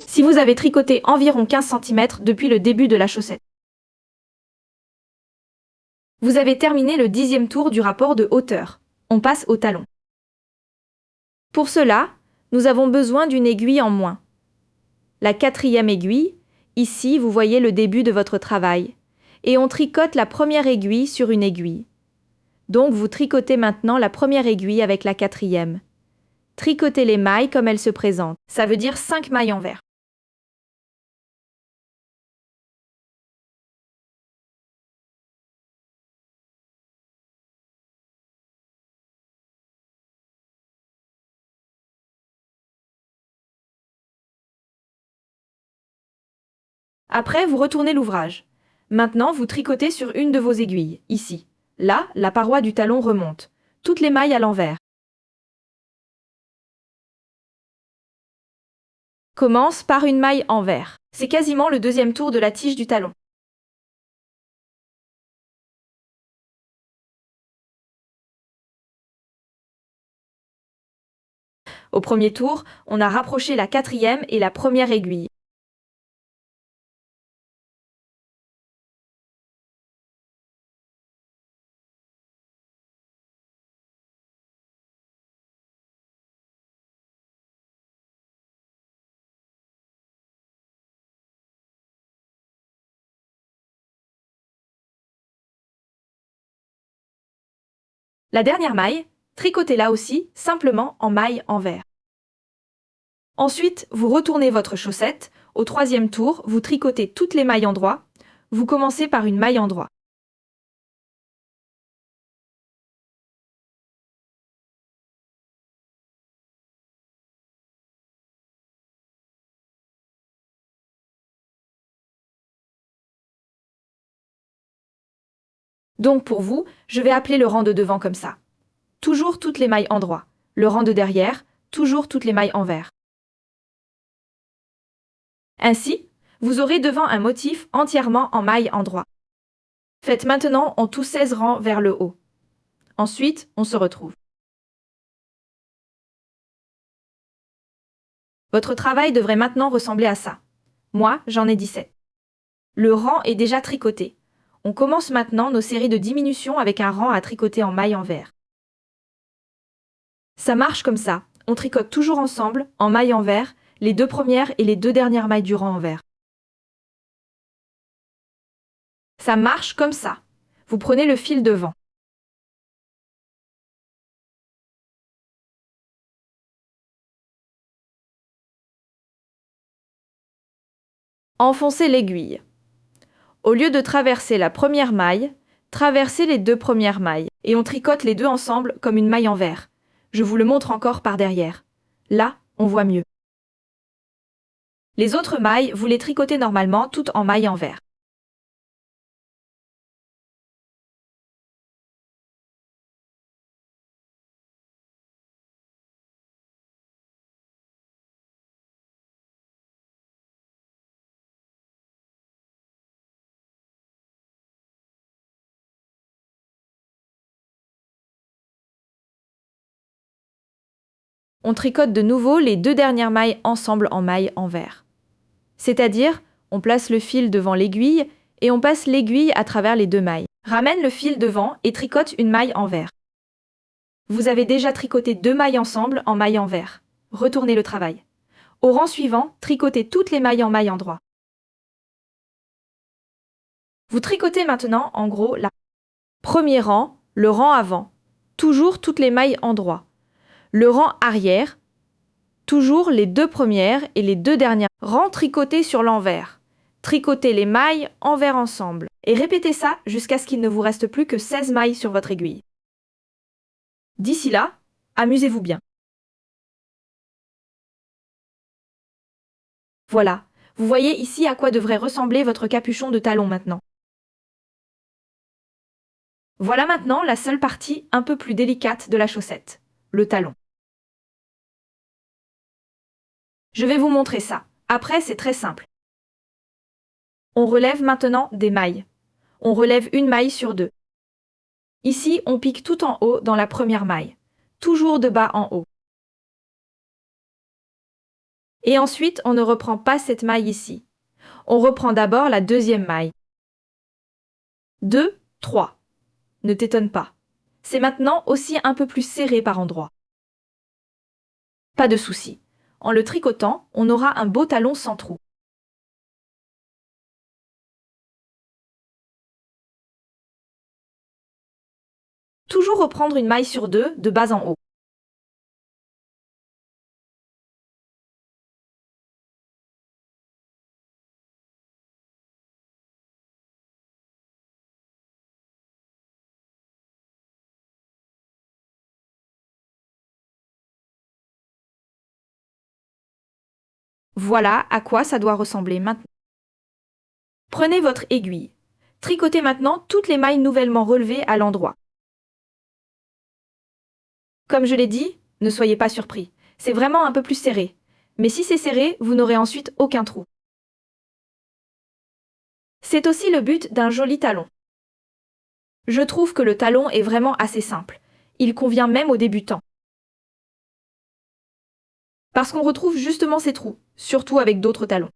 Si vous avez tricoté environ 15 cm depuis le début de la chaussette. Vous avez terminé le 10e tour du rapport de hauteur. On passe au talon. Pour cela, nous avons besoin d'une aiguille en moins. La 4e aiguille, ici vous voyez le début de votre travail, et on tricote la première aiguille sur une aiguille. Donc vous tricotez maintenant la première aiguille avec la 4e. Tricotez les mailles comme elles se présentent, ça veut dire 5 mailles envers. Après, vous retournez l'ouvrage. Maintenant, vous tricotez sur une de vos aiguilles, ici. Là, la paroi du talon remonte. Toutes les mailles à l'envers. Commence par une maille envers. C'est quasiment le 2e tour de la tige du talon. Au premier tour, on a rapproché la 4e et la première aiguille. La dernière maille, tricotez-la aussi simplement en maille envers. Ensuite, vous retournez votre chaussette. Au 3e tour, vous tricotez toutes les mailles endroit. Vous commencez par une maille endroit. Donc pour vous, je vais appeler le rang de devant comme ça. Toujours toutes les mailles endroit. Le rang de derrière, toujours toutes les mailles envers. Ainsi, vous aurez devant un motif entièrement en mailles endroit. Faites maintenant en tout 16 rangs vers le haut. Ensuite, on se retrouve. Votre travail devrait maintenant ressembler à ça. Moi, j'en ai 17. Le rang est déjà tricoté. On commence maintenant nos séries de diminutions avec un rang à tricoter en maille envers. Ça marche comme ça. On tricote toujours ensemble, en maille envers, les 2 premières et les 2 dernières mailles du rang envers. Ça marche comme ça. Vous prenez le fil devant. Enfoncez l'aiguille. Au lieu de traverser la première maille, traversez les 2 premières mailles et on tricote les deux ensemble comme une maille envers. Je vous le montre encore par derrière. Là, on voit mieux. Les autres mailles, vous les tricotez normalement toutes en maille envers. On tricote de nouveau les 2 dernières mailles ensemble en maille envers. C'est-à-dire, on place le fil devant l'aiguille et on passe l'aiguille à travers les 2 mailles. Ramène le fil devant et tricote une maille envers. Vous avez déjà tricoté 2 mailles ensemble en maille envers. Retournez le travail. Au rang suivant, tricotez toutes les mailles en maille endroit. Vous tricotez maintenant en gros la premier rang, le rang avant, toujours toutes les mailles endroit. Le rang arrière, toujours les 2 premières et les 2 dernières. Rang tricoté sur l'envers. Tricotez les mailles envers ensemble. Et répétez ça jusqu'à ce qu'il ne vous reste plus que 16 mailles sur votre aiguille. D'ici là, amusez-vous bien. Voilà, vous voyez ici à quoi devrait ressembler votre capuchon de talon maintenant. Voilà maintenant la seule partie un peu plus délicate de la chaussette, le talon. Je vais vous montrer ça. Après, c'est très simple. On relève maintenant des mailles. On relève une maille sur 2. Ici, on pique tout en haut dans la première maille. toujours de bas en haut. Et ensuite, on ne reprend pas cette maille ici. On reprend d'abord la deuxième maille. 2, 3. Ne t'étonne pas. C'est maintenant aussi un peu plus serré par endroits. Pas de souci. En le tricotant, on aura un beau talon sans trou. Toujours reprendre une maille sur deux, de bas en haut. Voilà à quoi ça doit ressembler maintenant. Prenez votre aiguille. Tricotez maintenant toutes les mailles nouvellement relevées à l'endroit. Comme je l'ai dit, ne soyez pas surpris. C'est vraiment un peu plus serré. Mais si c'est serré, vous n'aurez ensuite aucun trou. C'est aussi le but d'un joli talon. Je trouve que le talon est vraiment assez simple. Il convient même aux débutants. Parce qu'on retrouve justement ces trous, surtout avec d'autres talons.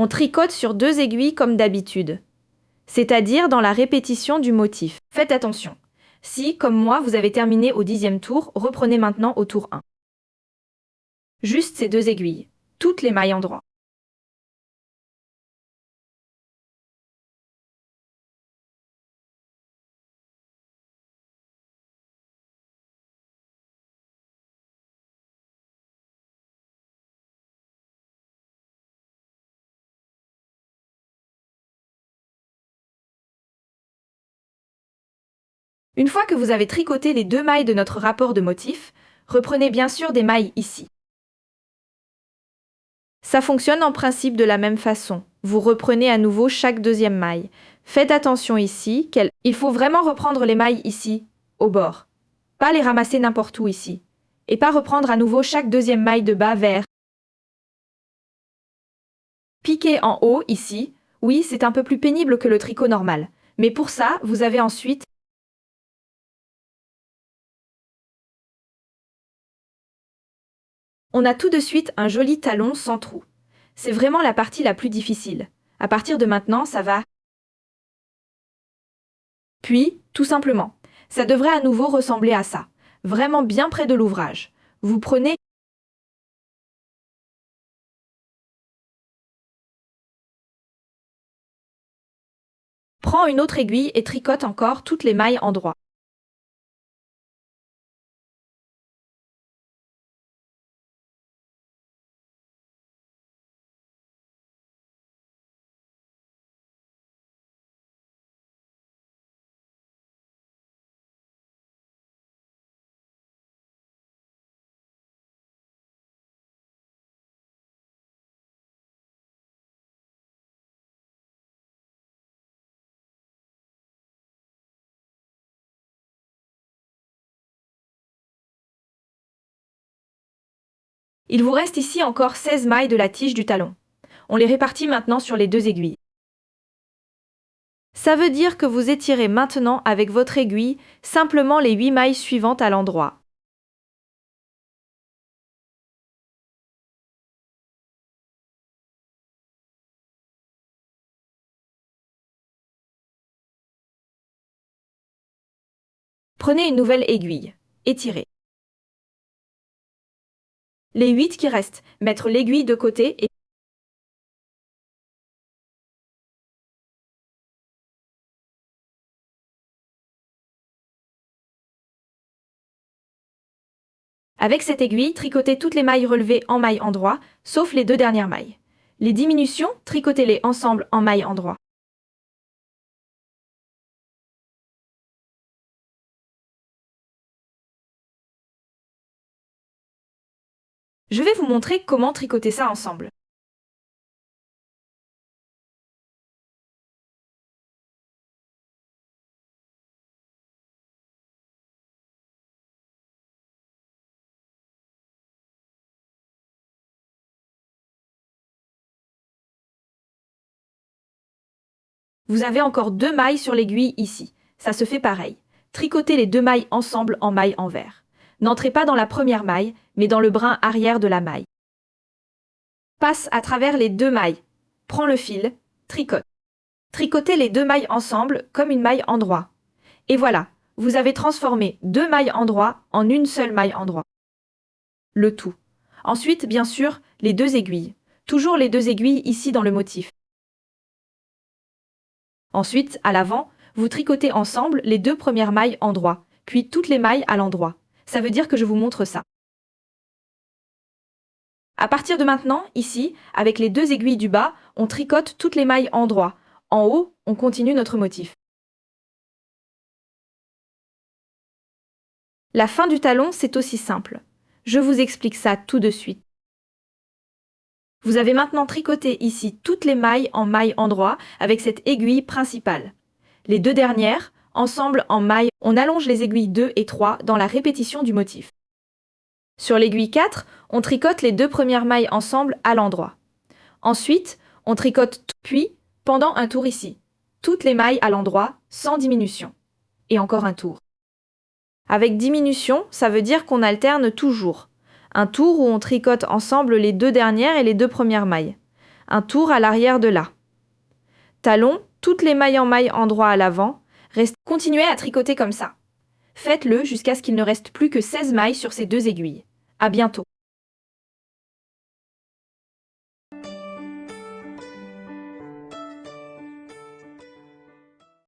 On tricote sur deux aiguilles comme d'habitude, c'est-à-dire dans la répétition du motif. Faites attention. Si, comme moi, vous avez terminé au 10e tour, reprenez maintenant au tour 1. Juste ces deux aiguilles, toutes les mailles en droit. Une fois que vous avez tricoté les deux mailles de notre rapport de motif, reprenez bien sûr des mailles ici. Ça fonctionne en principe de la même façon. Vous reprenez à nouveau chaque deuxième maille. Faites attention ici, il faut vraiment reprendre les mailles ici, au bord. Pas les ramasser n'importe où ici. Et pas reprendre à nouveau chaque deuxième maille de bas vers. Piquer en haut ici. Oui, c'est un peu plus pénible que le tricot normal. Mais pour ça, vous avez ensuite. On a tout de suite un joli talon sans trou. C'est vraiment la partie la plus difficile. À partir de maintenant, ça va. Puis, tout simplement, ça devrait à nouveau ressembler à ça, vraiment bien près de l'ouvrage. Vous prenez. Prends une autre aiguille et tricote encore toutes les mailles en droit. Il vous reste ici encore 16 mailles de la tige du talon. On les répartit maintenant sur les deux aiguilles. Ça veut dire que vous étirez maintenant avec votre aiguille simplement les 8 mailles suivantes à l'endroit. Prenez une nouvelle aiguille. Étirez. Les 8 qui restent, mettre l'aiguille de côté et. Avec cette aiguille, tricotez toutes les mailles relevées en maille endroit, sauf les deux dernières mailles. Les diminutions, tricotez-les ensemble en maille endroit. Je vais vous montrer comment tricoter ça ensemble. Vous avez encore 2 mailles sur l'aiguille ici. Ça se fait pareil. Tricotez les 2 mailles ensemble en maille envers. N'entrez pas dans la première maille, mais dans le brin arrière de la maille. Passe à travers les 2 mailles. Prends le fil, tricote. Tricotez les 2 mailles ensemble comme une maille endroit. Et voilà, vous avez transformé 2 mailles endroit en une seule maille endroit. Le tout. Ensuite, bien sûr, les 2 aiguilles. Toujours les 2 aiguilles ici dans le motif. Ensuite, à l'avant, vous tricotez ensemble les 2 premières mailles endroit, puis toutes les mailles à l'endroit. Ça veut dire que je vous montre ça. À partir de maintenant, ici, avec les 2 aiguilles du bas, on tricote toutes les mailles endroit. En haut, on continue notre motif. La fin du talon, c'est aussi simple. Je vous explique ça tout de suite. Vous avez maintenant tricoté ici toutes les mailles en maille endroit avec cette aiguille principale. Les 2 dernières, ensemble en maille, on allonge les aiguilles 2 et 3 dans la répétition du motif. Sur l'aiguille 4, on tricote les 2 premières mailles ensemble à l'endroit. Ensuite, on tricote puis, pendant un tour ici, toutes les mailles à l'endroit, sans diminution. Et encore un tour. Avec diminution, ça veut dire qu'on alterne toujours. Un tour où on tricote ensemble les 2 dernières et les 2 premières mailles. Un tour à l'arrière de là. Talon, toutes les mailles en maille endroit à l'avant. Continuez à tricoter comme ça. Faites-le jusqu'à ce qu'il ne reste plus que 16 mailles sur ces 2 aiguilles. À bientôt.